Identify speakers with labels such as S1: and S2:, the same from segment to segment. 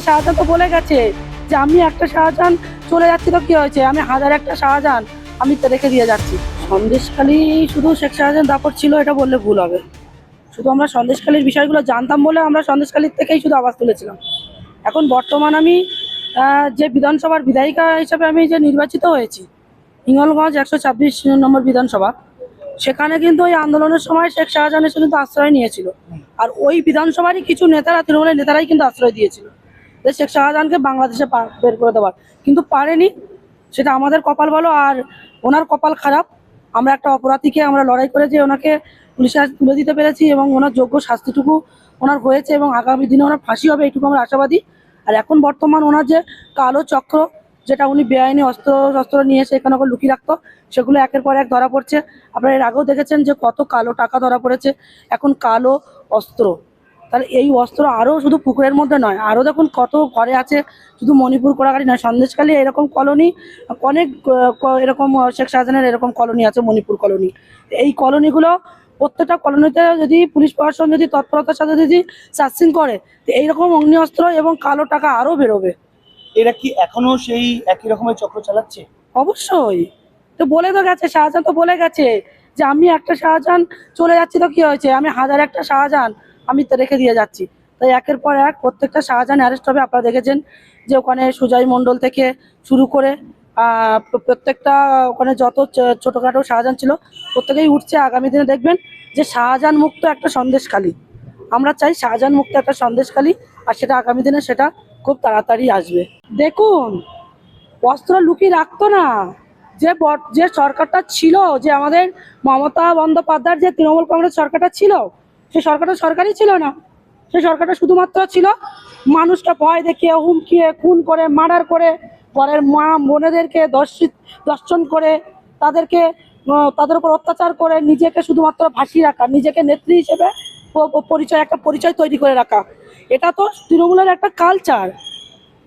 S1: শাহজাহান তো বলে গেছে যে আমি একটা শাহজাহান চলে যাচ্ছি, তো কি হয়েছে, আমি হাজার একটা শাহজাহান আমি তো রেখে দিয়ে যাচ্ছি। সন্দেশখালী শুধু শেখ শাহজাহান দাপট ছিল এটা বললে ভুল হবে। শুধু আমরা সন্দেশখালীর বিষয়গুলো জানতাম বলে আমরা সন্দেশখালীর থেকেই শুধু আওয়াজ তুলেছিলাম। এখন বর্তমান আমি যে বিধানসভার বিধায়িকা হিসাবে আমি যে নির্বাচিত হয়েছি, হিঙ্গলগঞ্জ 126 নম্বর বিধানসভা, সেখানে কিন্তু ওই আন্দোলনের সময় শেখ শাহজাহান এসে কিন্তু আশ্রয় নিয়েছিল। আর ওই বিধানসভারই কিছু নেতারা, তৃণমূলের নেতারাই কিন্তু আশ্রয় দিয়েছিল যে শেখ শাহজাহানকে বাংলাদেশে বের করে দেওয়ার, কিন্তু পারেনি। সেটা আমাদের কপাল ভালো আর ওনার কপাল খারাপ। আমরা একটা অপরাধীকে আমরা লড়াই করে যে ওনাকে পুলিশের হাতে তুলে দিতে পেরেছি এবং ওনার যোগ্য শাস্তিটুকু ওনার হয়েছে এবং আগামী দিনে ওনার ফাঁসি হবে এইটুকু আমরা আশাবাদী। আর এখন বর্তমান ওনার যে কালো চক্র, যেটা উনি বেআইনি অস্ত্র নিয়ে এসে এখানে লুকিয়ে রাখতো, সেগুলো একের পর এক ধরা পড়ছে। আপনারা এর আগেও দেখেছেন যে কত কালো টাকা ধরা পড়েছে, এখন কালো অস্ত্র। তাহলে এই অস্ত্র আরও শুধু পুকুরের মধ্যে নয়, আরও দেখুন কত ঘরে আছে, শুধু মণিপুর কোড়াগাড়ি নয়, সন্দেশখালী এরকম কলোনি অনেক, এরকম শেখ শাহজাহানের এরকম কলোনি আছে, মণিপুর কলোনি। এই কলোনিগুলো প্রত্যেকটা কলোনিতে যদি পুলিশ প্রশাসন যদি তৎপরতার সাথে যদি সার্চিং করে, তো এইরকম অগ্নি অস্ত্র এবং কালো টাকা আরও বেরোবে।
S2: এরা কি এখনো সেই একই রকমের চক্র চালাচ্ছে?
S1: অবশ্যই, তো বলে তো গেছে, শাহজাহান তো বলে গেছে যে আমি একটা শাহজাহান চলে যাচ্ছি, তো কি হয়েছে, আমি হাজার একটা শাহজাহান আমি তো রেখে দিয়ে যাচ্ছি। তাই একের পর এক প্রত্যেকটা শাহজাহান অ্যারেস্ট হবে। আপনারা দেখেছেন যে ওখানে সুজয় মণ্ডল থেকে শুরু করে প্রত্যেকটা ওখানে যত ছোটোখাটো শাহজাহান ছিল প্রত্যেকেই উঠছে। আগামী দিনে দেখবেন যে শাহজাহান মুক্ত একটা সন্দেশখালী, আমরা চাই শাহজাহান মুক্ত একটা সন্দেশখালী, আর সেটা আগামী দিনে সেটা খুব তাড়াতাড়ি আসবে। দেখুন, অস্ত্র লুকিয়ে রাখতো না। যে সরকারটা ছিল, যে আমাদের মমতা বন্দ্যোপাধ্যায়ের যে তৃণমূল কংগ্রেস সরকারটা ছিল, সেই সরকারটা সরকারই ছিল না। সেই সরকারটা শুধুমাত্র ছিল মানুষটা ভয় দেখিয়ে, হুমকিয়ে, খুন করে, মার্ডার করে, ঘরের মা বোনেদেরকে দর্শন করে, তাদের উপর অত্যাচার করে নিজেকে শুধুমাত্র ভাসিয়ে রাখা, নিজেকে নেত্রী হিসেবে একটা পরিচয় তৈরি করে রাখা। এটা তো তৃণমূলের একটা কালচার,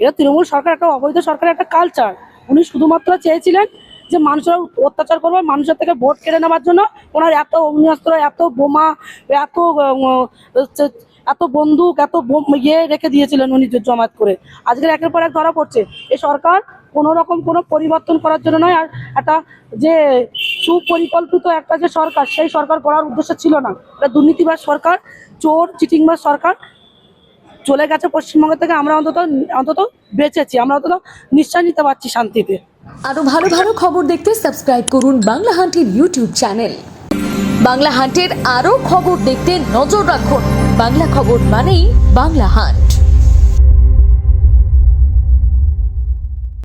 S1: এটা তৃণমূল সরকার একটা অবৈধ সরকারের একটা কালচার। উনি শুধুমাত্র চেয়েছিলেন যে মানুষের অত্যাচার করবে, মানুষের থেকে ভোট কেড়ে নেওয়ার জন্য ওনার এত অগ্নিঅস্ত্র, এত বোমা, এত এত বন্দুক, এত রেখে দিয়েছিলেন উনি জমায়েত করে। আজকের একের পর এক ধরা পড়ছে। এই সরকার কোনো রকম কোনো পরিবর্তন করার জন্য নয়, আর একটা যে সুপরিকল্পিত একটা যে সরকার, সেই সরকার করার উদ্দেশ্য ছিল না। এটা দুর্নীতিবাজ সরকার, চোর চিটিংবাজ সরকার চলে গেছে পশ্চিমবঙ্গ থেকে। আমরা অন্তত বেঁচেছি, আমরা অন্তত নিশ্চয় নিতে পারছি শান্তিতে।
S3: আরো ভালো ভালো খবর দেখতে সাবস্ক্রাইব করুন বাংলা হান্টের ইউটিউব চ্যানেল। বাংলা হান্টের আরো খবর দেখতে নজর রাখুন। বাংলা খবর মানেই বাংলা হান্ট।